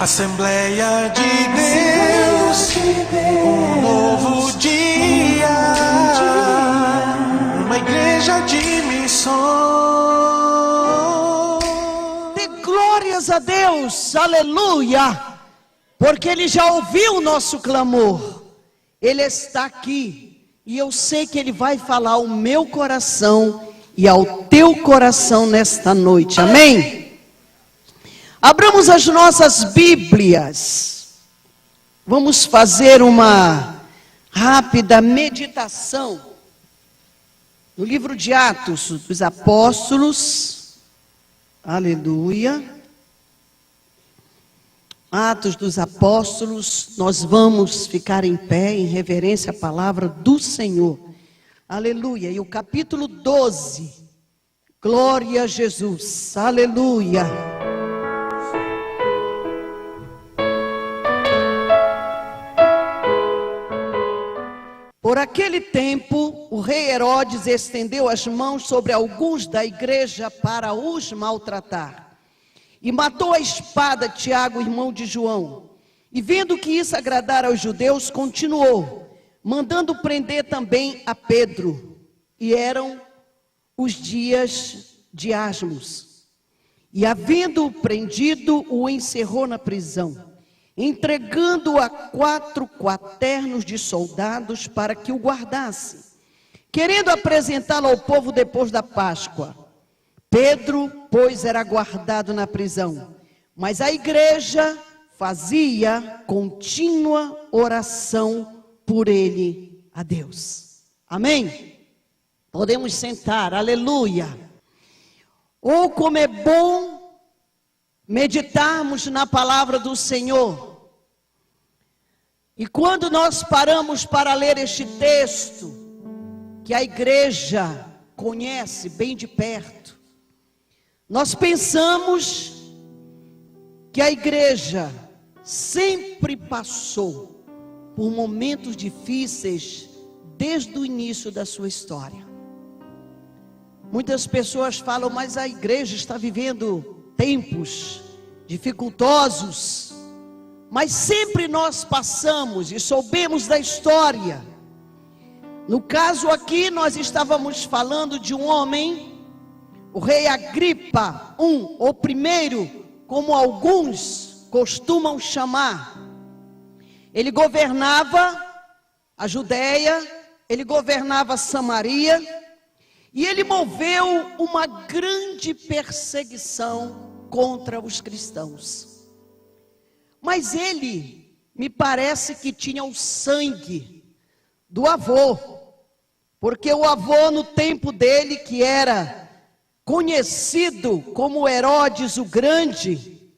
Assembleia de Deus, um novo dia, uma igreja de missões. Dê glórias a Deus, aleluia, porque Ele já ouviu o nosso clamor. Ele está aqui e eu sei que Ele vai falar ao meu coração e ao teu coração nesta noite, amém? Abramos as nossas Bíblias. Vamos fazer uma rápida meditação no livro de Atos dos Apóstolos. Aleluia. Atos dos Apóstolos. Nós vamos ficar em pé em reverência à palavra do Senhor. Aleluia. E o capítulo 12. Glória a Jesus. Aleluia. Por aquele tempo, o rei Herodes estendeu as mãos sobre alguns da igreja para os maltratar. E matou a espada Tiago, irmão de João. E vendo que isso agradara aos judeus, continuou, mandando prender também a Pedro. E eram os dias de Asmos. E havendo-o prendido, o encerrou na prisão, entregando-o a 4 quaternos de soldados para que o guardassem, querendo apresentá-lo ao povo depois da Páscoa. Pedro, pois, era guardado na prisão, mas a igreja fazia contínua oração por ele a Deus. Amém? Podemos sentar, aleluia. Oh, como é bom meditarmos na palavra do Senhor. E quando nós paramos para ler este texto, que a igreja conhece bem de perto, nós pensamos que a igreja sempre passou por momentos difíceis desde o início da sua história. Muitas pessoas falam, mas a igreja está vivendo tempos dificultosos, mas sempre nós passamos e soubemos da história. No caso aqui nós estávamos falando de um homem, o rei Agripa I, ou primeiro, como alguns costumam chamar. Ele governava a Judeia, ele governava Samaria, e ele moveu uma grande perseguição contra os cristãos. Mas ele, me parece que tinha o sangue do avô, porque o avô no tempo dele, que era conhecido como Herodes o Grande,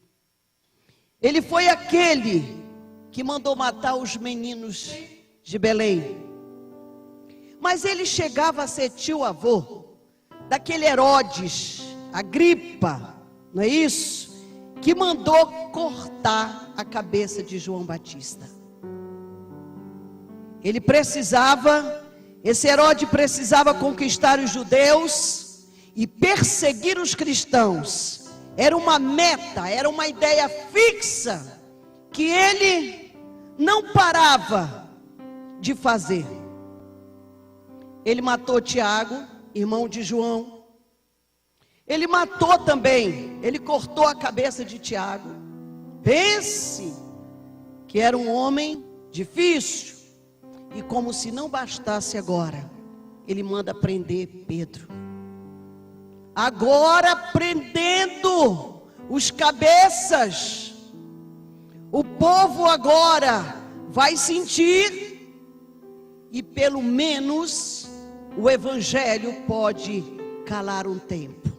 ele foi aquele que mandou matar os meninos de Belém. Mas ele chegava a ser tio-avô daquele Herodes, Agripa, não é isso? Que mandou cortar a cabeça de João Batista. Esse Herodes precisava conquistar os judeus e perseguir os cristãos. Era uma meta, era uma ideia fixa que ele não parava de fazer. Ele matou Tiago, irmão de João. Ele matou também, ele cortou a cabeça de Tiago. Pense que era um homem difícil. E como se não bastasse agora, ele manda prender Pedro. Agora prendendo os cabeças, o povo agora vai sentir, e pelo menos o evangelho pode calar um tempo.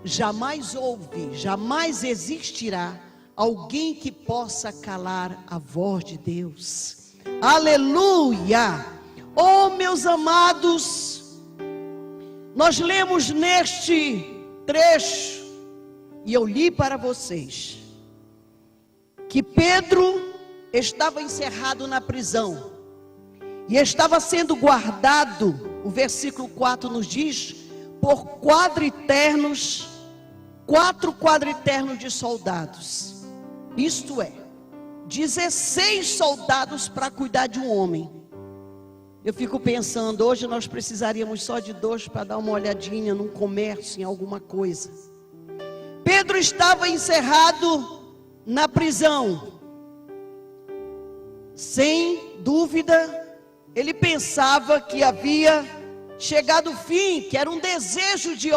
Jamais houve, jamais existirá alguém que possa calar a voz de Deus. Aleluia! Oh, meus amados, nós lemos neste trecho, e eu li para vocês, que Pedro estava encerrado na prisão, e estava sendo guardado, o versículo 4 nos diz, por 4 quadriternos de soldados. Isto é, 16 soldados para cuidar de um homem. Eu fico pensando, hoje nós precisaríamos só de 2 para dar uma olhadinha num comércio, em alguma coisa. Pedro estava encerrado na prisão. Sem dúvida, ele pensava que havia chegado o fim, que era um desejo de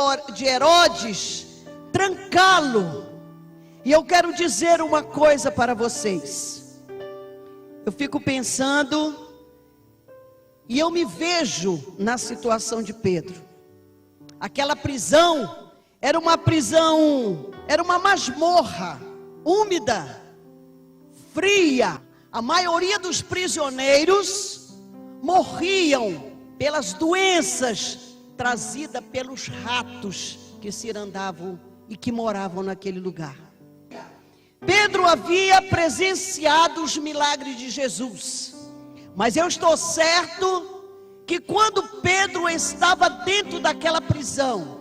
Herodes trancá-lo. E eu quero dizer uma coisa para vocês. Eu fico pensando, e eu me vejo na situação de Pedro. Aquela prisão era uma prisão, era uma masmorra, úmida, fria. A maioria dos prisioneiros morriam pelas doenças trazidas pelos ratos que se andavam e que moravam naquele lugar. Pedro havia presenciado os milagres de Jesus, mas eu estou certo que quando Pedro estava dentro daquela prisão,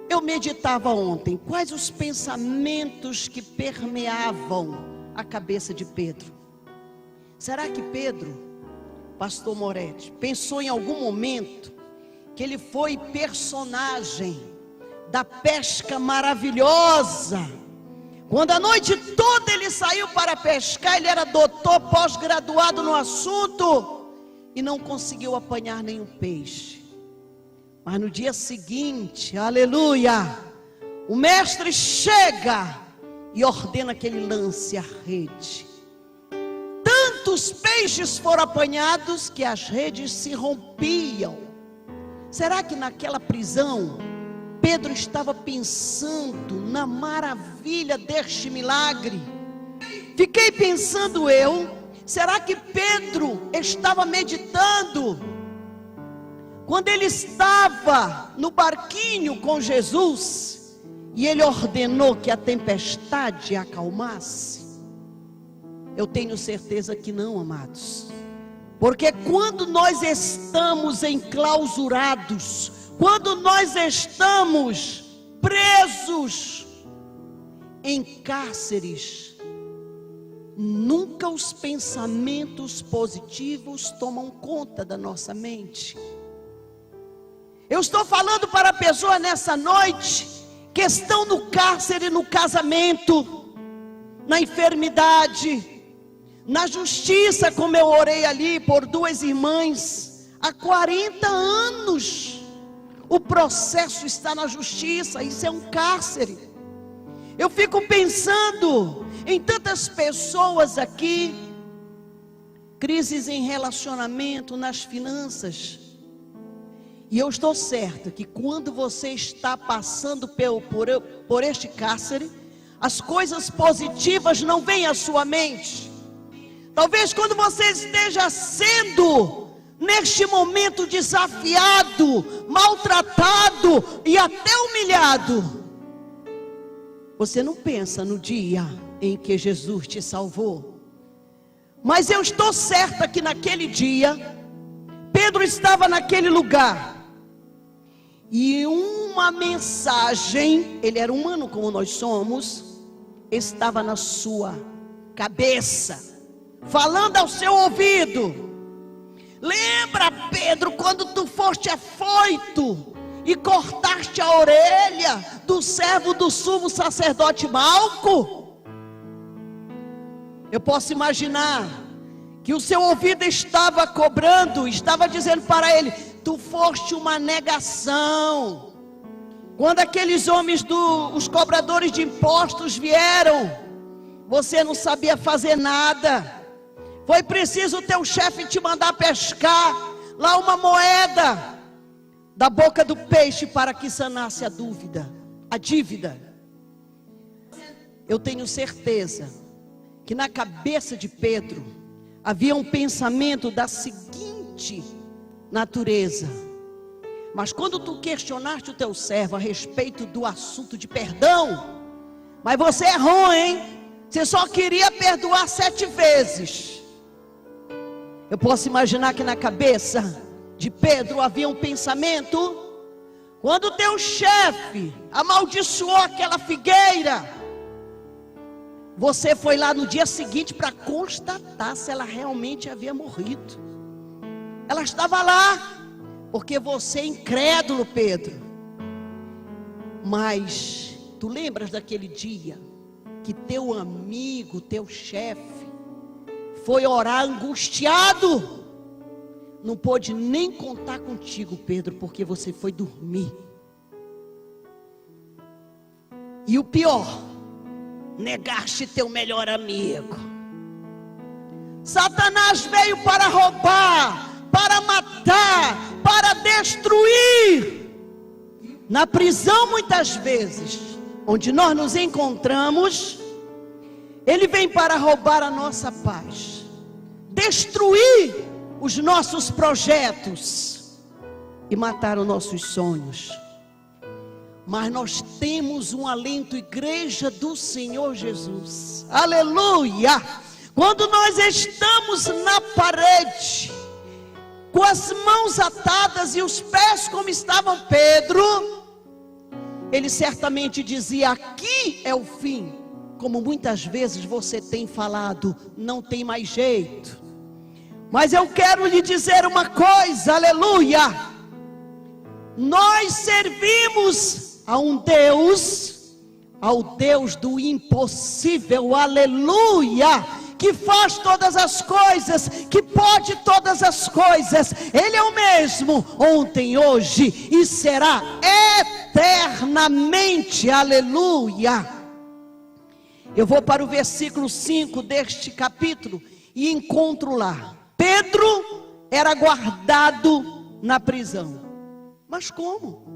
eu meditava ontem, quais os pensamentos que permeavam a cabeça de Pedro? Será que Pedro, pastor Moretti, pensou em algum momento que ele foi personagem da pesca maravilhosa? Quando a noite toda ele saiu para pescar, ele era doutor, pós-graduado no assunto, e não conseguiu apanhar nenhum peixe. Mas no dia seguinte, aleluia, o mestre chega e ordena que ele lance a rede. Tantos peixes foram apanhados que as redes se rompiam. Será que naquela prisão Pedro estava pensando na maravilha deste milagre? Fiquei pensando será que Pedro estava meditando quando ele estava no barquinho com Jesus e ele ordenou que a tempestade acalmasse? Eu tenho certeza que não, amados. Porque quando nós estamos enclausurados, quando nós estamos presos em cárceres, nunca os pensamentos positivos tomam conta da nossa mente. Eu estou falando para a pessoa nessa noite que estão no cárcere, no casamento, na enfermidade, na justiça, como eu orei ali por 2 irmãs há 40 anos. O processo está na justiça, isso é um cárcere. Eu fico pensando em tantas pessoas aqui, crises em relacionamento, nas finanças. E eu estou certa que quando você está passando por este cárcere, as coisas positivas não vêm à sua mente. Talvez quando você esteja sendo, neste momento, desafiado, maltratado e até humilhado, você não pensa no dia em que Jesus te salvou. Mas eu estou certa que naquele dia, Pedro estava naquele lugar, e uma mensagem, ele era humano como nós somos, estava na sua cabeça, falando ao seu ouvido. Lembra, Pedro, quando tu foste afoito e cortaste a orelha do servo do sumo sacerdote Malco? Eu posso imaginar que o seu ouvido estava cobrando, estava dizendo para ele: tu foste uma negação. Quando aqueles homens os cobradores de impostos vieram, você não sabia fazer nada. Foi preciso o teu chefe te mandar pescar lá uma moeda da boca do peixe para que sanasse a dívida. Eu tenho certeza que na cabeça de Pedro havia um pensamento da seguinte natureza: mas quando tu questionaste o teu servo a respeito do assunto de perdão, mas você errou, hein? Você só queria perdoar 7 vezes. Eu posso imaginar que na cabeça de Pedro havia um pensamento: quando o teu chefe amaldiçoou aquela figueira, Você foi lá no dia seguinte para constatar se ela realmente havia morrido. Ela estava lá, porque você é incrédulo, Pedro. Mas tu lembras daquele dia que teu amigo, teu chefe, foi orar angustiado? Não pôde nem contar contigo, Pedro, porque você foi dormir. E o pior, negaste teu melhor amigo. Satanás veio para roubar, para matar, para destruir. Na prisão, muitas vezes, onde nós nos encontramos, ele vem para roubar a nossa paz, destruir os nossos projetos e matar os nossos sonhos. Mas nós temos um alento, igreja do Senhor Jesus, aleluia. Quando nós estamos na parede, com as mãos atadas e os pés como estavam Pedro, ele certamente dizia: aqui é o fim. Como muitas vezes você tem falado, não tem mais jeito. Mas eu quero lhe dizer uma coisa, aleluia. Nós servimos a um Deus, ao Deus do impossível, aleluia, que faz todas as coisas, que pode todas as coisas. Ele é o mesmo ontem, hoje e será eternamente, aleluia. Eu vou para o versículo 5 deste capítulo e encontro lá: Pedro era guardado na prisão. Mas como?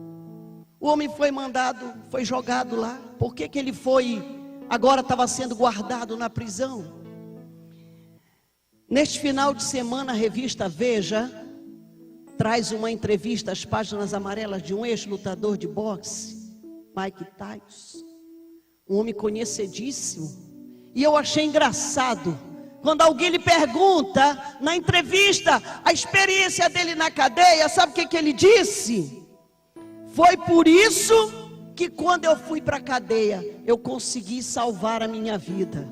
O homem foi mandado, foi jogado lá. Por que ele foi, agora estava sendo guardado na prisão? Neste final de semana, a revista Veja traz uma entrevista às páginas amarelas de um ex-lutador de boxe, Mike Tyson, um homem conhecidíssimo. E eu achei engraçado quando alguém lhe pergunta na entrevista a experiência dele na cadeia. Sabe o que ele disse? Foi por isso que quando eu fui para a cadeia, eu consegui salvar a minha vida.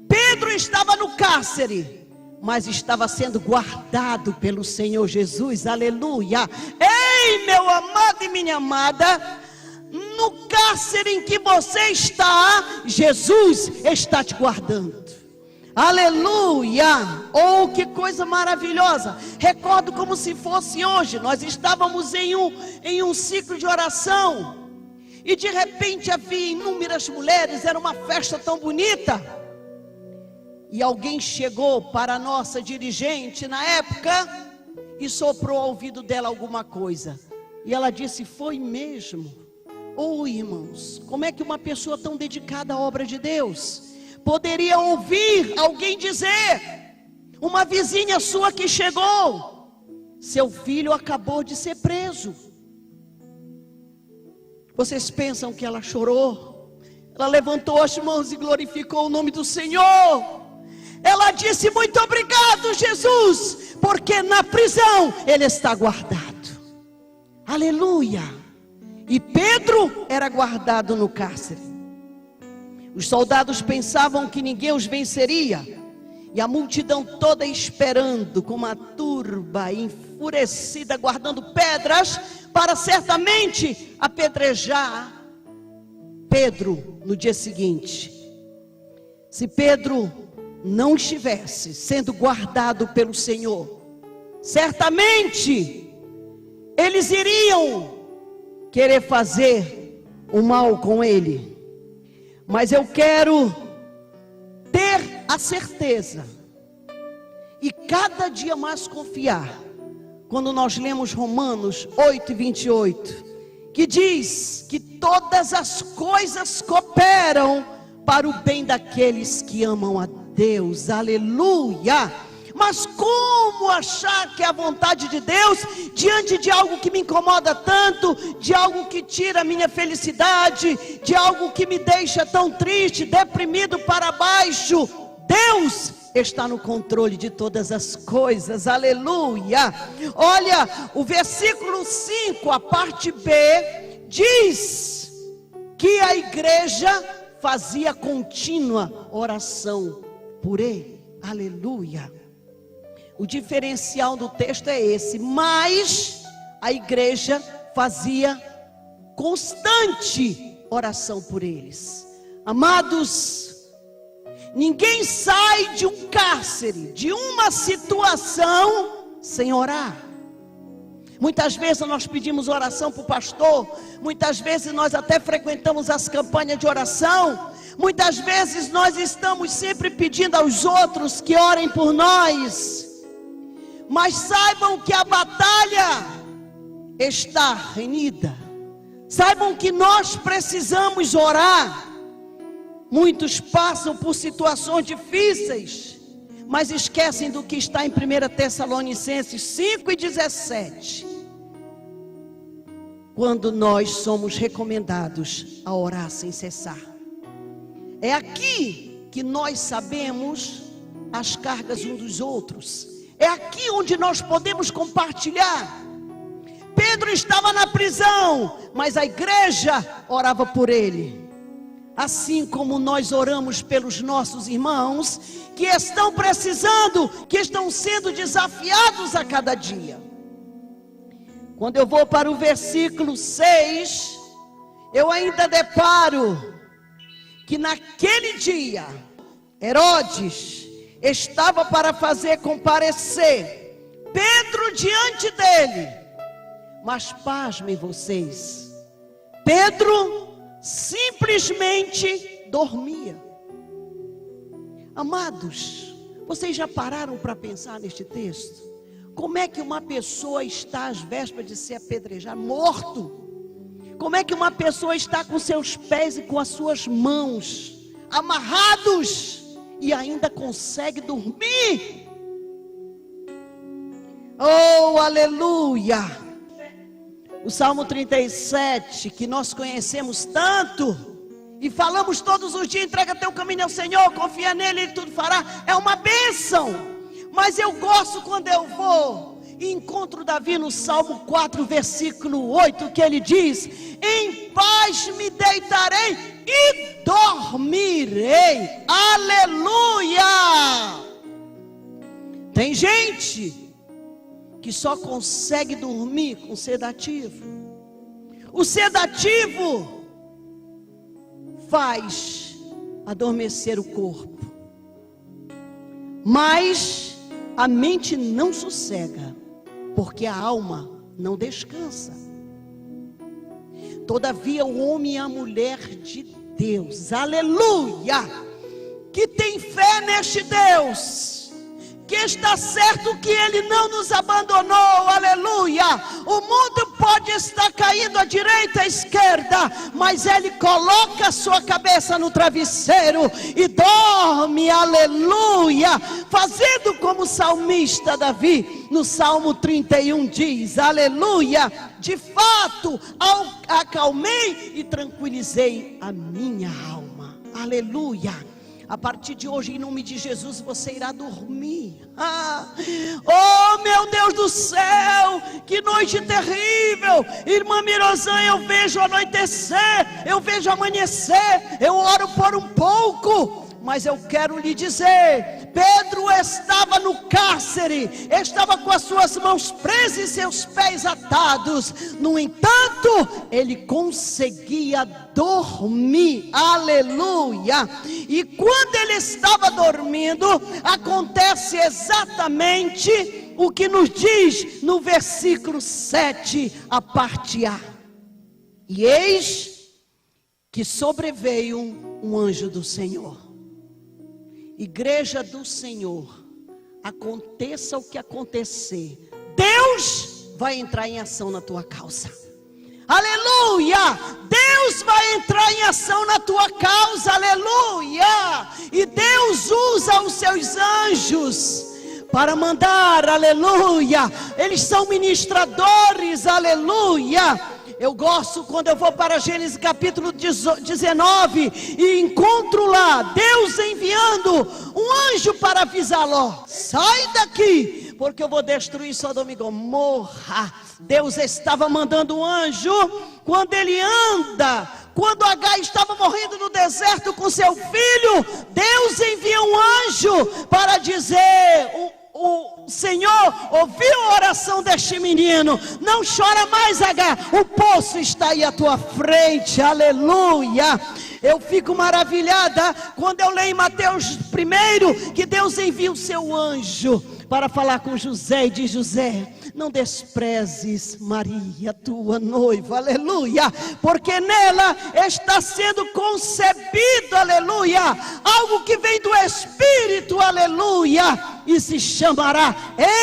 Pedro estava no cárcere, mas estava sendo guardado pelo Senhor Jesus, aleluia. Ei, meu amado e minha amada, no cárcere em que você está, Jesus está te guardando. Aleluia! Oh, que coisa maravilhosa! Recordo como se fosse hoje. Nós estávamos em um ciclo de oração, e de repente havia inúmeras mulheres. Era uma festa tão bonita, e alguém chegou para a nossa dirigente na época e soprou ao ouvido dela alguma coisa, e ela disse: foi mesmo? Oh, irmãos, como é que uma pessoa tão dedicada à obra de Deus poderia ouvir alguém dizer? Uma vizinha sua que chegou, seu filho acabou de ser preso. Vocês pensam que ela chorou? Ela levantou as mãos e glorificou o nome do Senhor. Ela disse: muito obrigado, Jesus, porque na prisão ele está guardado. Aleluia. E Pedro era guardado no cárcere. Os soldados pensavam que ninguém os venceria, e a multidão toda esperando, com uma turba enfurecida, guardando pedras para certamente apedrejar Pedro no dia seguinte. Se Pedro não estivesse sendo guardado pelo Senhor, certamente eles iriam querer fazer o mal com ele. Mas eu quero ter a certeza e cada dia mais confiar, quando nós lemos Romanos 8:28, que diz que todas as coisas cooperam para o bem daqueles que amam a Deus, aleluia. Mas como achar que é a vontade de Deus diante de algo que me incomoda tanto, de algo que tira a minha felicidade, de algo que me deixa tão triste, deprimido, para baixo? Deus está no controle de todas as coisas, aleluia. Olha, o versículo 5, a parte B, diz que a igreja fazia contínua oração por ele. Aleluia. O diferencial do texto é esse. Mas a igreja fazia constante oração por eles. Amados, ninguém sai de um cárcere, de uma situação, sem orar. Muitas vezes nós pedimos oração para o pastor, muitas vezes nós até frequentamos as campanhas de oração, muitas vezes nós estamos sempre pedindo aos outros que orem por nós. Mas saibam que a batalha está renhida. Saibam que nós precisamos orar. Muitos passam por situações difíceis, mas esquecem do que está em 1 Tessalonicenses 5:17. Quando nós somos recomendados a orar sem cessar. É aqui que nós sabemos as cargas uns dos outros. É aqui onde nós podemos compartilhar. Pedro estava na prisão, mas a igreja orava por ele. Assim como nós oramos pelos nossos irmãos que estão precisando, que estão sendo desafiados a cada dia. Quando eu vou para o versículo 6, eu ainda deparo que naquele dia Herodes estava para fazer comparecer Pedro diante dele. Mas pasmem vocês, Pedro simplesmente dormia. Amados, vocês já pararam para pensar neste texto? Como é que uma pessoa está às vésperas de ser apedrejada, morto? Como é que uma pessoa está com seus pés e com as suas mãos amarrados e ainda consegue dormir? Oh, aleluia! O Salmo 37, que nós conhecemos tanto e falamos todos os dias: entrega teu caminho ao Senhor, confia nele, ele tudo fará. É uma bênção. Mas eu gosto quando eu vou e encontro Davi no Salmo 4, versículo 8, que ele diz: em paz me deitarei e dormirei. Aleluia! Tem gente que só consegue dormir com sedativo. O sedativo faz adormecer o corpo, mas a mente não sossega, porque a alma não descansa. Todavia o homem e a mulher de Deus, aleluia, que tem fé neste Deus, que está certo que Ele não nos abandonou, aleluia. O mundo pode estar caindo à direita, à esquerda, mas Ele coloca a sua cabeça no travesseiro e dorme, aleluia. Fazendo como o salmista Davi, no Salmo 31 diz, aleluia: de fato, acalmei e tranquilizei a minha alma, aleluia. A partir de hoje, em nome de Jesus, você irá dormir. Oh, meu Deus do céu, que noite terrível. Irmã Mirozã, eu vejo anoitecer, eu vejo amanhecer, eu oro por um pouco. Mas eu quero lhe dizer, Pedro estava no cárcere, estava com as suas mãos presas e seus pés atados. No entanto, ele conseguia dormir, aleluia. E quando ele estava dormindo, acontece exatamente o que nos diz no versículo 7, a parte A. E eis que sobreveio um anjo do Senhor. Igreja do Senhor, aconteça o que acontecer, Deus vai entrar em ação na tua causa. Aleluia! Deus vai entrar em ação na tua causa, aleluia! E Deus usa os seus anjos para mandar, aleluia. Eles são ministradores, aleluia. Eu gosto quando eu vou para Gênesis capítulo 19 e encontro lá Deus enviando um anjo para avisar Ló: sai daqui, porque eu vou destruir Sodoma e Gomorra. Deus estava mandando um anjo quando ele anda Quando Agar estava morrendo no deserto com seu filho, Deus envia um anjo para dizer: o Senhor ouviu a oração deste menino, não chora mais, Agar, o poço está aí à tua frente, aleluia. Eu fico maravilhada quando eu leio em Mateus 1, que Deus envia o seu anjo para falar com José e diz: José, não desprezes Maria, tua noiva, aleluia, porque nela está sendo concebido, aleluia, algo que vem do Espírito, aleluia, e se chamará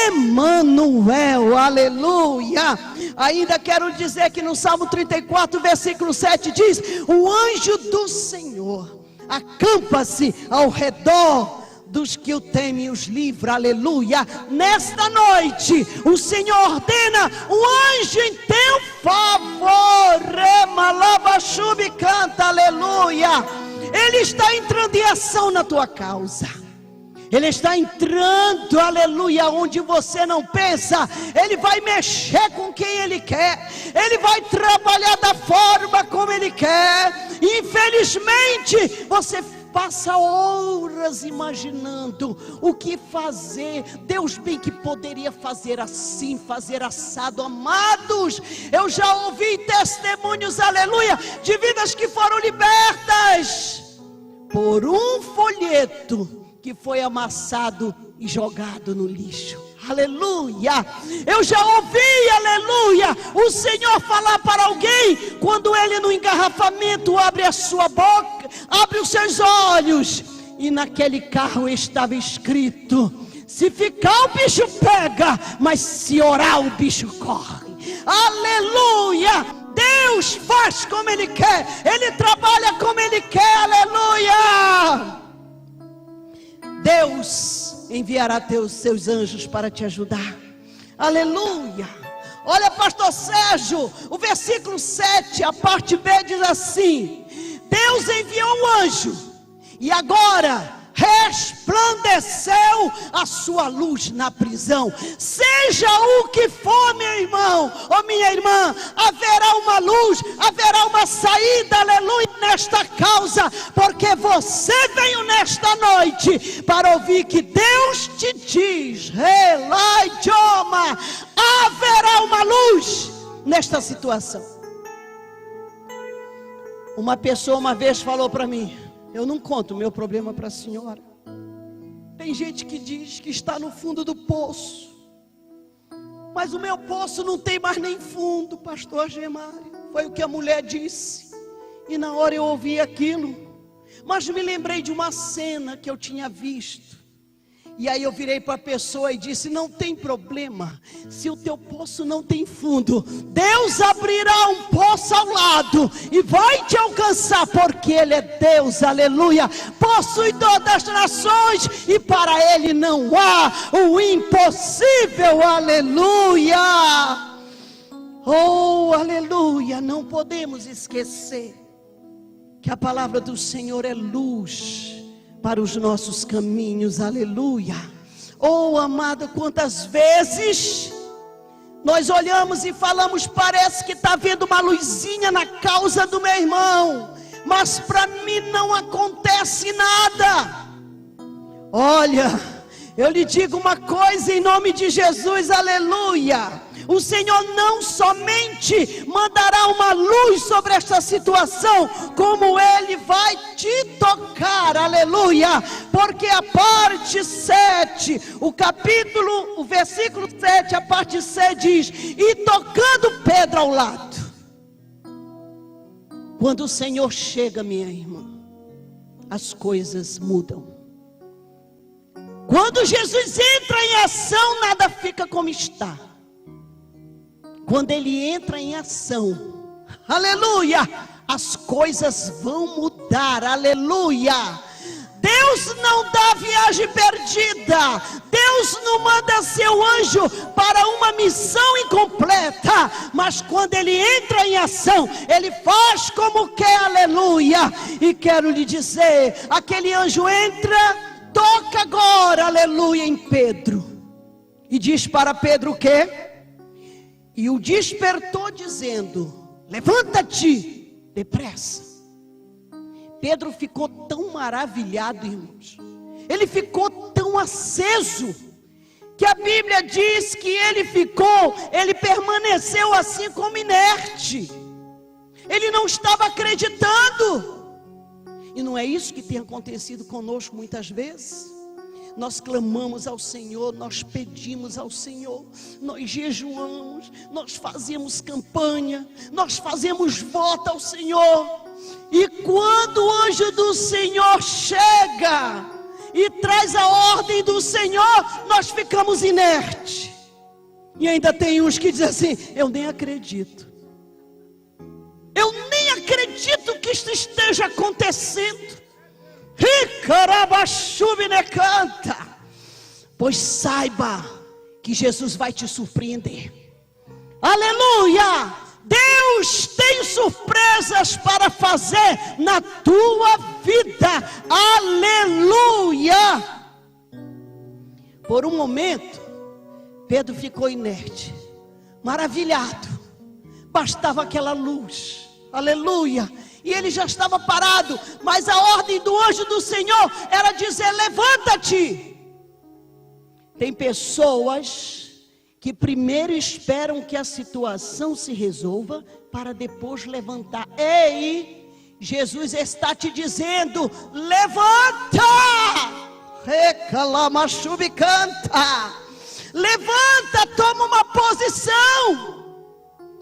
Emanuel, aleluia. Ainda quero dizer que no Salmo 34, versículo 7 diz: o anjo do Senhor acampa-se ao redor dos que o temem, os livra, aleluia. Nesta noite o Senhor ordena um anjo em teu favor, Remalabachube canta, aleluia. Ele está entrando em ação na tua causa. Ele está entrando, aleluia, onde você não pensa. Ele vai mexer com quem Ele quer. Ele vai trabalhar da forma como Ele quer. Infelizmente, você passa horas imaginando o que fazer. Deus bem que poderia fazer assim, fazer assado. Amados, eu já ouvi testemunhos, aleluia, de vidas que foram libertas por um folheto que foi amassado e jogado no lixo, aleluia. Eu já ouvi, aleluia, o Senhor falar para alguém, quando ele no engarrafamento abre a sua boca, abre os seus olhos, e naquele carro estava escrito: se ficar o bicho pega, mas se orar o bicho corre, aleluia. Deus faz como Ele quer, Ele trabalha como Ele quer, aleluia. Deus enviará seus anjos para te ajudar, aleluia. Olha, pastor Sérgio, o versículo 7, a parte B diz assim: Deus enviou um anjo, e agora resplandeceu a sua luz na prisão. Seja o que for, meu irmão ou minha irmã, haverá uma luz, haverá uma saída, aleluia, nesta causa, porque você veio nesta noite para ouvir que Deus te diz: Elijoma, haverá uma luz nesta situação. Uma pessoa uma vez falou para mim: eu não conto o meu problema para a senhora. Tem gente que diz que está no fundo do poço, mas o meu poço não tem mais nem fundo, pastor Gemário. Foi o que a mulher disse. E na hora eu ouvi aquilo, mas me lembrei de uma cena que eu tinha visto. E aí eu virei para a pessoa e disse: não tem problema, se o teu poço não tem fundo, Deus abrirá um poço ao lado e vai te alcançar, porque Ele é Deus, aleluia, possuidor das nações, e para Ele não há o impossível, aleluia. Oh, aleluia. Não podemos esquecer que a palavra do Senhor é luz para os nossos caminhos, aleluia. Oh, amado, quantas vezes nós olhamos e falamos: parece que está vendo uma luzinha na causa do meu irmão, mas para mim não acontece nada. Olha, eu lhe digo uma coisa em nome de Jesus, aleluia. O Senhor não somente mandará uma luz sobre esta situação, como Ele vai te tocar, aleluia. Porque a parte 7, o versículo 7, a parte C diz: e tocando Pedro ao lado. Quando o Senhor chega, minha irmã, as coisas mudam. Quando Jesus entra em ação, nada fica como está. Quando Ele entra em ação, aleluia, as coisas vão mudar, aleluia. Deus não dá viagem perdida. Deus não manda seu anjo para uma missão incompleta. Mas quando Ele entra em ação, Ele faz como quer, aleluia. E quero lhe dizer, aquele anjo entra, toca agora, aleluia, em Pedro, e diz para Pedro o quê? E o despertou dizendo: levanta-te depressa. Pedro ficou tão maravilhado, irmãos. Ele ficou tão aceso, que a Bíblia diz que ele permaneceu assim como inerte. Ele não estava acreditando. E não é isso que tem acontecido conosco muitas vezes? Nós clamamos ao Senhor, nós pedimos ao Senhor, nós jejuamos, nós fazemos campanha, nós fazemos voto ao Senhor. E quando o anjo do Senhor chega e traz a ordem do Senhor, nós ficamos inertes. E ainda tem uns que dizem assim: eu nem acredito. Eu nem acredito que isso esteja acontecendo. Canta. Pois saiba que Jesus vai te surpreender. Aleluia! Deus tem surpresas para fazer na tua vida. Aleluia! Por um momento, Pedro ficou inerte, maravilhado. Bastava aquela luz. Aleluia! E ele já estava parado, mas a ordem do anjo do Senhor era dizer: levanta-te. Tem pessoas que primeiro esperam que a situação se resolva para depois levantar. Ei, Jesus está te dizendo: levanta! Reclama, chuva e canta. Levanta, toma uma posição.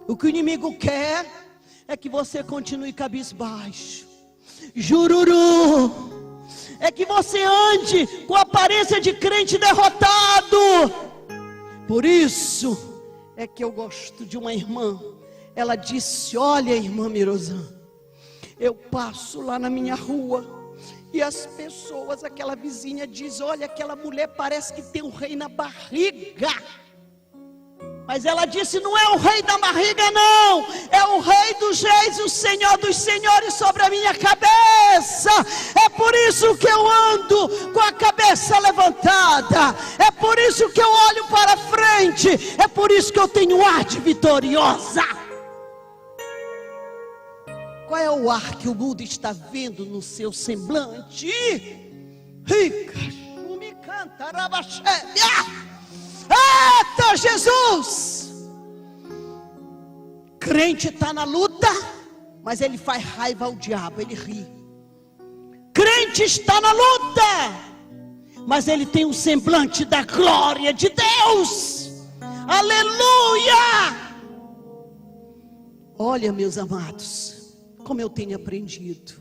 O que o inimigo quer é que você continue cabisbaixo, jururu, é que você ande com a aparência de crente derrotado. Por isso é que eu gosto de uma irmã. Ela disse: olha, irmã Mirozan, eu passo lá na minha rua e as pessoas, aquela vizinha diz: olha, aquela mulher parece que tem um rei na barriga. Mas ela disse: não é o rei da barriga não, é o rei dos reis, o Senhor dos senhores sobre a minha cabeça. É por isso que eu ando com a cabeça levantada, é por isso que eu olho para frente, é por isso que eu tenho ar de vitoriosa. Qual é o ar que o mundo está vendo no seu semblante? Rica, me canta, rabaxéia. Eita Jesus! Crente está na luta, mas ele faz raiva ao diabo, ele ri. Crente está na luta, mas ele tem um semblante da glória de Deus. Aleluia! Olha, meus amados, como eu tenho aprendido.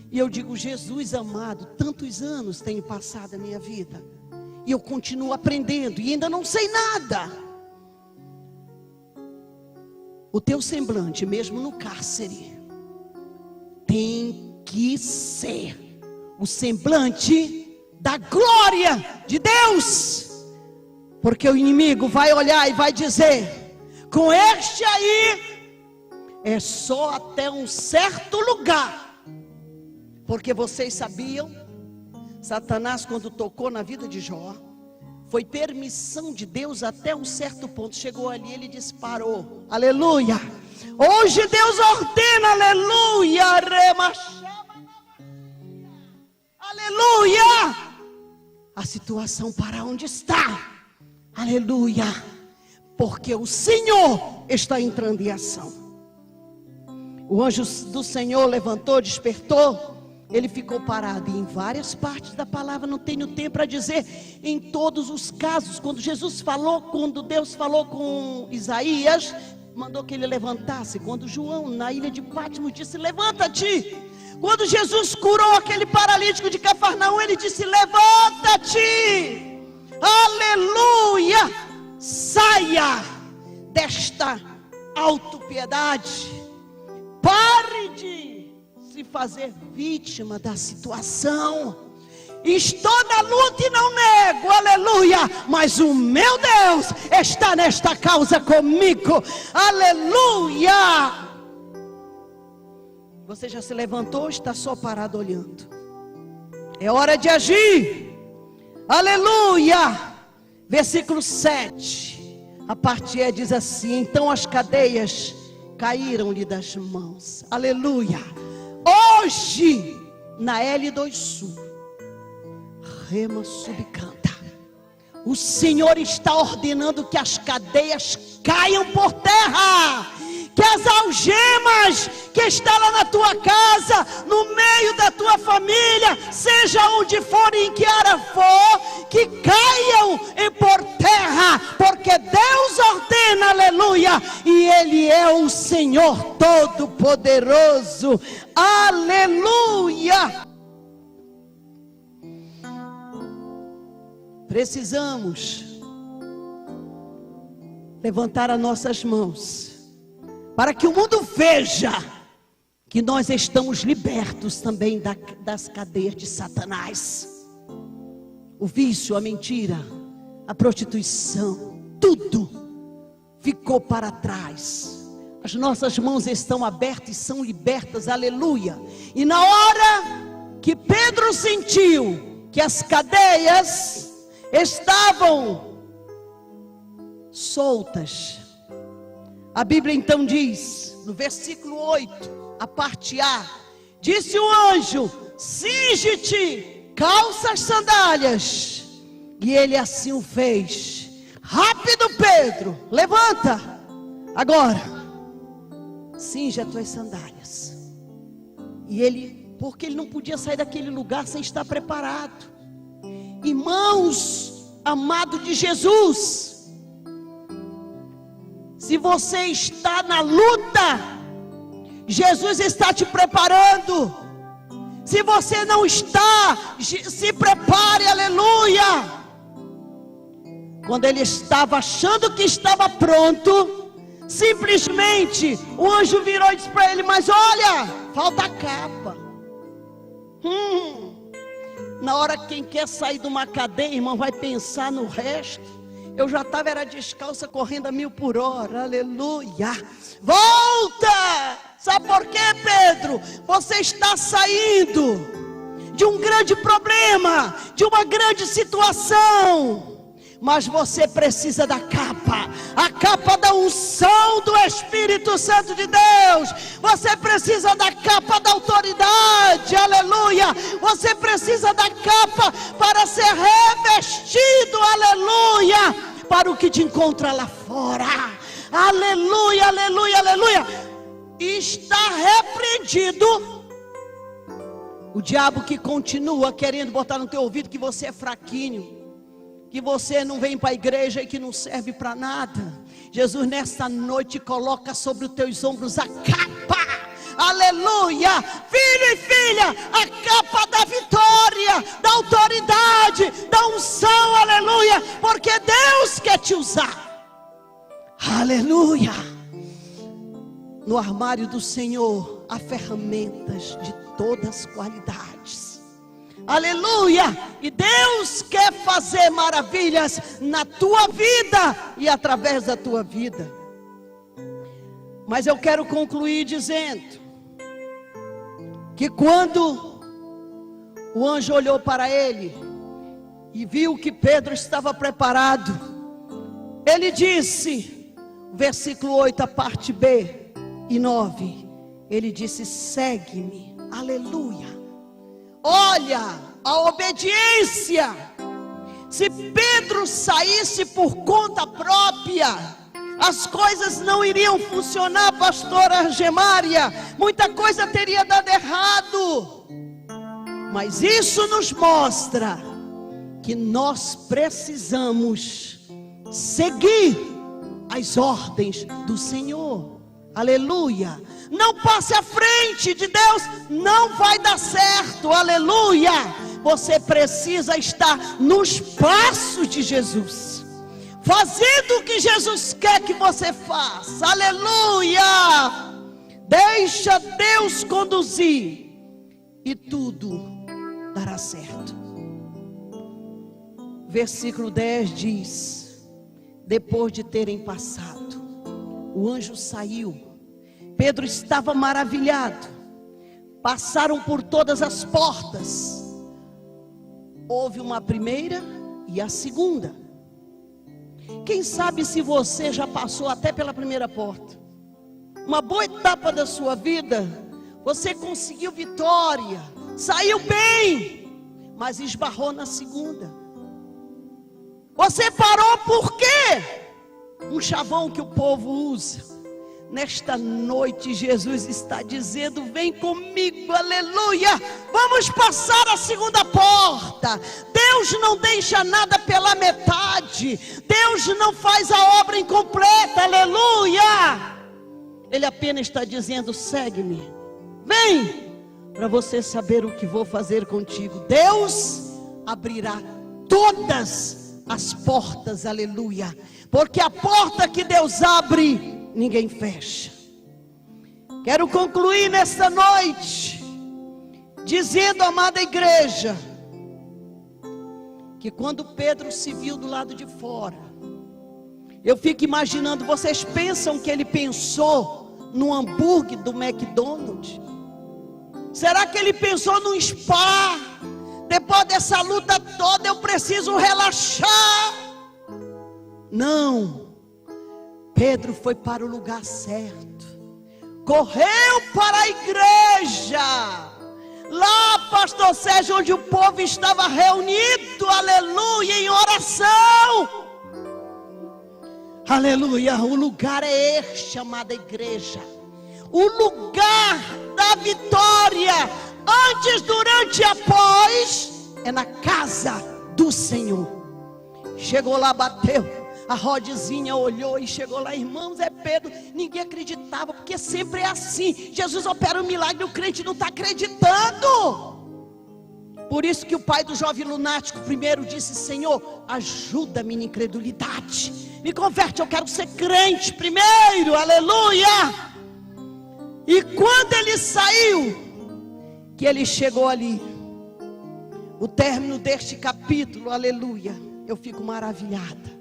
E eu digo: Jesus amado, tantos anos tem passado a minha vida, e eu continuo aprendendo e ainda não sei nada. O teu semblante, mesmo no cárcere, tem que ser o semblante da glória de Deus. Porque o inimigo vai olhar e vai dizer: com este aí é só até um certo lugar. Porque vocês sabiam, Satanás, quando tocou na vida de Jó, foi permissão de Deus até um certo ponto. Chegou ali, ele disparou. Aleluia! Hoje Deus ordena, aleluia! Aleluia! A situação para onde está? Aleluia! Porque o Senhor está entrando em ação. O anjo do Senhor levantou, despertou. Ele ficou parado, e em várias partes da palavra, não tenho tempo para dizer em todos os casos. Quando Deus falou com Isaías, mandou que ele levantasse. Quando João, na ilha de Patmos, disse: levanta-te. Quando Jesus curou aquele paralítico de Cafarnaum, ele disse: levanta-te. Aleluia! Saia desta autopiedade. Pare de se fazer vítima da situação. Estou na luta e não nego, aleluia, mas o meu Deus está nesta causa comigo, aleluia. Você já se levantou ou está só parado olhando? É hora de agir, aleluia. Versículo 7, a parte E diz assim: então as cadeias caíram-lhe das mãos. Aleluia. Hoje, na L2 Sul, Rema Subcanta, o Senhor está ordenando que as cadeias caiam por terra, que as algemas que estão lá na tua casa, no meio da tua família, seja onde for, em que área for, que caiam por terra, porque Deus ordena, aleluia, e Ele é o Senhor Todo-Poderoso, aleluia. Precisamos levantar as nossas mãos, para que o mundo veja que nós estamos libertos também das cadeias de Satanás. O vício, a mentira, a prostituição, tudo ficou para trás. As nossas mãos estão abertas e são libertas, aleluia. E na hora que Pedro sentiu que as cadeias estavam soltas, a Bíblia então diz, no versículo 8, a parte A, disse o anjo: cinge-te, calça as sandálias. E ele assim o fez. Rápido, Pedro, levanta. Agora, cinge as tuas sandálias. E ele, porque ele não podia sair daquele lugar sem estar preparado. Irmãos, amado de Jesus, se você está na luta, Jesus está te preparando. Se você não está, se prepare, aleluia. Quando ele estava achando que estava pronto, simplesmente o anjo virou e disse para ele: mas olha, falta a capa. Na hora que quem quer sair de uma cadeia, irmão, vai pensar no resto. Eu já estava, era descalça, correndo a 1000 por hora, aleluia. Volta! Sabe por quê, Pedro? Você está saindo de um grande problema, de uma grande situação, mas você precisa da capa, a capa da unção do Espírito Santo de Deus. Você precisa da capa da autoridade, aleluia. Você precisa da capa para ser revestido, aleluia, para o que te encontra lá fora, aleluia, aleluia, aleluia. Está repreendido o diabo que continua querendo botar no teu ouvido que você é fraquinho, que você não vem para a igreja e que não serve para nada. Jesus nesta noite coloca sobre os teus ombros a capa, aleluia, filho e filha, a capa da vitória, da autoridade, da unção, aleluia, porque Deus quer te usar, aleluia. No armário do Senhor há ferramentas de todas as qualidades, aleluia. E Deus quer fazer maravilhas na tua vida e através da tua vida. Mas eu quero concluir dizendo que quando o anjo olhou para ele e viu que Pedro estava preparado, ele disse, versículo 8, a parte B e 9, ele disse: segue-me, aleluia. Olha a obediência. Se Pedro saísse por conta própria, as coisas não iriam funcionar, pastora Gemária. Muita coisa teria dado errado. Mas isso nos mostra que nós precisamos seguir as ordens do Senhor, aleluia. Não passe à frente de Deus, não vai dar certo, aleluia. Você precisa estar nos passos de Jesus, fazendo o que Jesus quer que você faça, aleluia. Deixa Deus conduzir e tudo dará certo. Versículo 10 diz: depois de terem passado, o anjo saiu. Pedro estava maravilhado. Passaram por todas as portas. Houve uma primeira e a segunda. Quem sabe se você já passou até pela primeira porta? uma boa etapa da sua vida, você conseguiu vitória, saiu bem, mas esbarrou na segunda. Você parou por quê? Um chavão que o povo usa. Nesta noite Jesus está dizendo: vem comigo, aleluia, vamos passar a segunda porta. Deus não deixa nada pela metade, Deus não faz a obra incompleta, aleluia. Ele apenas está dizendo: segue-me, vem, para você saber o que vou fazer contigo. Deus abrirá todas as portas, aleluia, porque a porta que Deus abre, ninguém fecha. Quero concluir nesta noite dizendo, amada igreja, que quando Pedro se viu do lado de fora, eu fico imaginando, vocês pensam que ele pensou no hambúrguer do McDonald's? Será que ele pensou num spa? Depois dessa luta toda eu preciso relaxar? Não. Pedro foi para o lugar certo, correu para a igreja, lá, pastor Sérgio, onde o povo estava reunido, aleluia, em oração, aleluia. O lugar é este, amada igreja, o lugar da vitória, antes, durante e após, é na casa do Senhor. Chegou lá, bateu, a Rodezinha olhou e chegou lá, irmãos, é Pedro. Ninguém acreditava, porque sempre é assim. Jesus opera um milagre, o crente não está acreditando. Por isso que o pai do jovem lunático primeiro disse: Senhor, ajuda-me na incredulidade, me converte, eu quero ser crente primeiro, aleluia. E quando ele saiu, que ele chegou ali, o término deste capítulo, aleluia, eu fico maravilhada.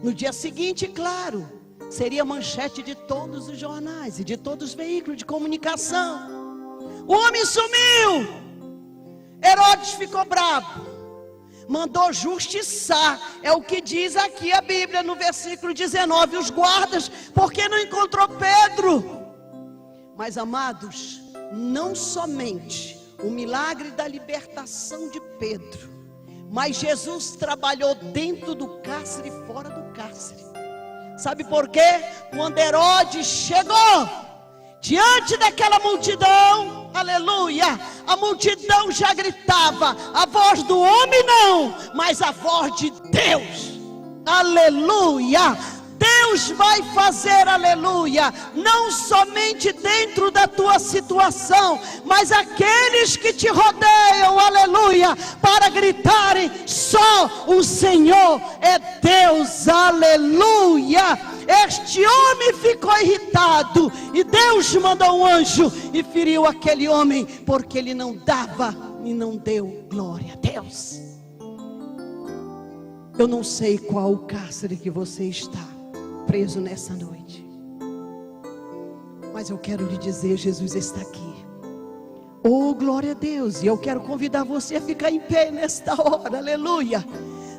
No dia seguinte, claro, seria manchete de todos os jornais e de todos os veículos de comunicação. O homem sumiu. Herodes ficou bravo, mandou justiçar. É o que diz aqui a Bíblia no versículo 19, os guardas, porque não encontrou Pedro. Mas, amados, não somente o milagre da libertação de Pedro, mas Jesus trabalhou dentro do cárcere e fora do cárcere. Sabe por quê? Quando Herodes chegou diante daquela multidão, aleluia, a multidão já gritava, a voz do homem não, mas a voz de Deus, aleluia. Deus vai fazer, aleluia, não somente dentro da tua situação, mas aqueles que te rodeiam, aleluia, para gritarem: só o Senhor é Deus, aleluia. Este homem ficou irritado e Deus mandou um anjo e feriu aquele homem, porque ele não dava e não deu glória a Deus. Eu não sei qual o cárcere que você está preso nessa noite, mas eu quero lhe dizer: Jesus está aqui. Oh, glória a Deus. E eu quero convidar você a ficar em pé nesta hora, aleluia.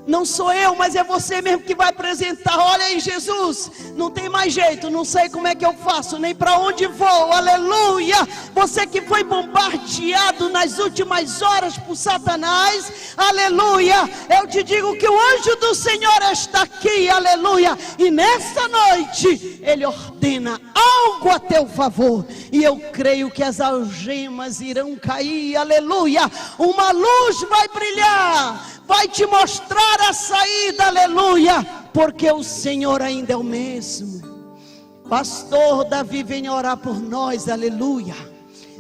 Não sou eu, mas é você mesmo que vai apresentar. Olha aí, Jesus, não tem mais jeito, não sei como é que eu faço, nem para onde vou, aleluia. Você que foi bombardeado nas últimas horas por Satanás, aleluia, eu te digo que o anjo do Senhor está aqui, aleluia. E nesta noite, ele ordena algo a teu favor, e eu creio que as algemas irão cair, aleluia. Uma luz vai brilhar, vai te mostrar a saída, aleluia, porque o Senhor ainda é o mesmo. Pastor Davi, venha orar por nós, aleluia.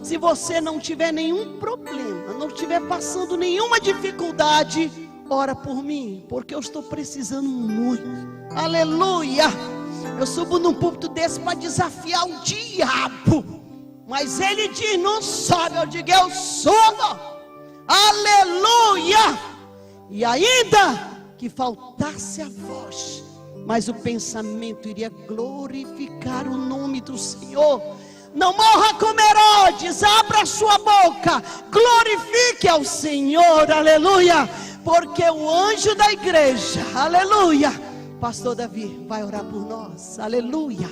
Se você não tiver nenhum problema, não estiver passando nenhuma dificuldade, ora por mim, porque eu estou precisando muito, aleluia. Eu subo num púlpito desse para desafiar o diabo, mas ele diz: não sobe. Eu digo: eu subo, aleluia. E ainda que faltasse a voz, mas o pensamento iria glorificar o nome do Senhor. Não morra como Herodes, abra sua boca, glorifique ao Senhor, aleluia. Porque o anjo da igreja, aleluia, pastor Davi vai orar por nós, aleluia.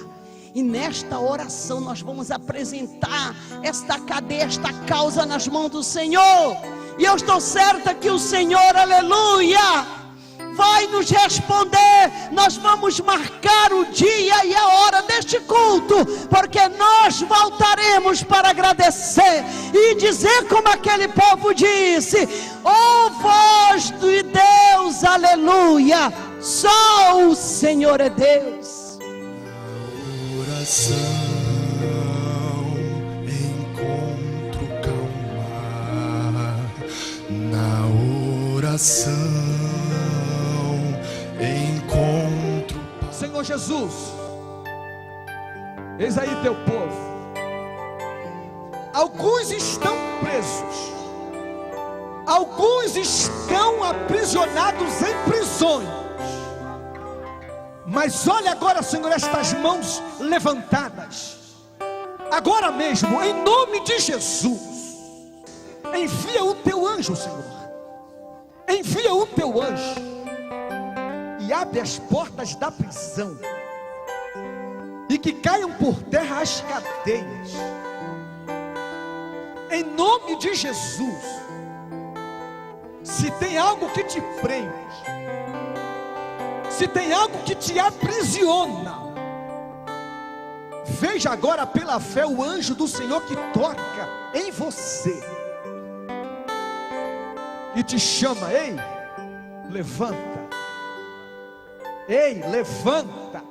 E nesta oração nós vamos apresentar esta cadeia, esta causa nas mãos do Senhor. E eu estou certa que o Senhor, aleluia, vai nos responder. Nós vamos marcar o dia e a hora deste culto, porque nós voltaremos para agradecer e dizer como aquele povo disse: ó voz de Deus, aleluia, só o Senhor é Deus. Oração, encontro calma. Na oração, encontro. Senhor Jesus, eis aí teu povo. Alguns estão presos, alguns estão aprisionados em prisões. Mas olha agora, Senhor, estas mãos levantadas. Agora mesmo, em nome de Jesus, envia o teu anjo, Senhor. Envia o teu anjo e abre as portas da prisão, e que caiam por terra as cadeias. Em nome de Jesus. Se tem algo que te prende, se tem algo que te aprisiona, veja agora pela fé o anjo do Senhor que toca em você e te chama: ei, levanta. Ei, levanta,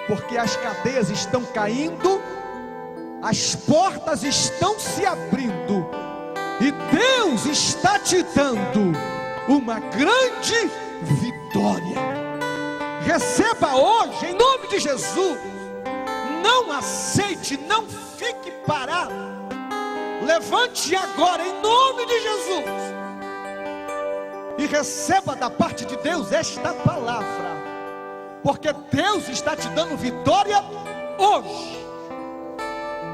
porque as cadeias estão caindo, as portas estão se abrindo, e Deus está te dando uma grande vitória. Receba hoje, em nome de Jesus. Não aceite, não fique parado. Levante agora, em nome de Jesus, e receba da parte de Deus esta palavra, porque Deus está te dando vitória hoje.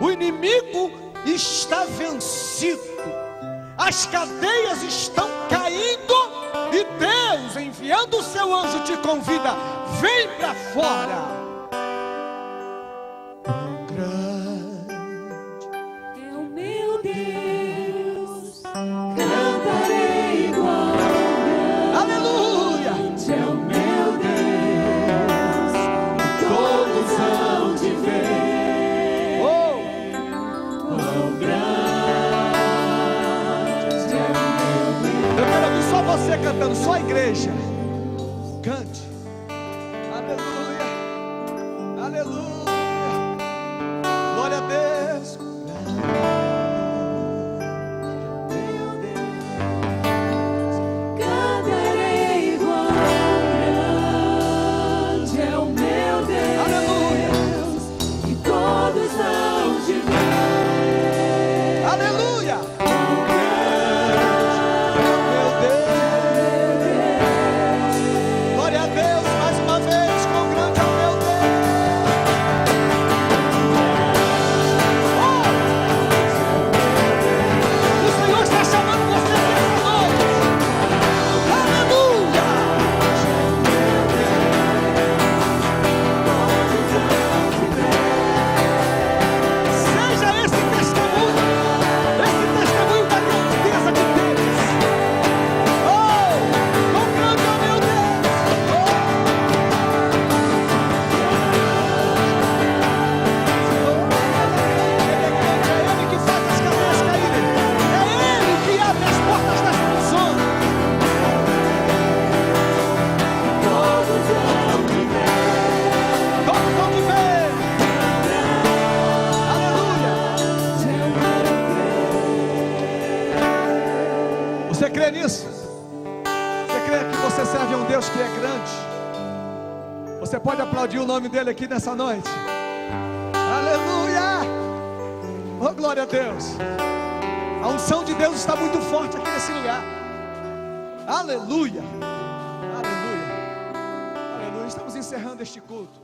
O inimigo está vencido, as cadeias estão caindo, e Deus, enviando o seu anjo, te convida: vem para fora. É o meu Deus, cantarei igual. Aleluia! É o meu Deus, todos hão de ver. Quão grande é o meu Deus. Eu quero ouvir só você cantando, só a igreja. Cante. Aleluia. Aleluia. Glória a Deus. Cantarei igual. Grande é o meu Deus. Aleluia. E todos hão de ver. Aleluia. Meu Deus. Glória a Deus mais uma vez. Quão grande é o meu Deus. O Senhor está chamando você nessa noite. Aleluia. Seja esse testemunho da grandeza de Deus. Oh, quão grande é o meu Deus. É Ele que faz as cadeias caírem. É Ele que abre as portas das prisões. Todos hão de ver. Todos vão te ver. Aleluia. Você crê nisso? Você crê que você serve a um Deus que é grande? Você pode aplaudir o nome dele aqui nessa noite? Aleluia! Oh, glória a Deus! A unção de Deus está muito forte aqui nesse lugar. Aleluia! Aleluia! Aleluia! Estamos encerrando este culto.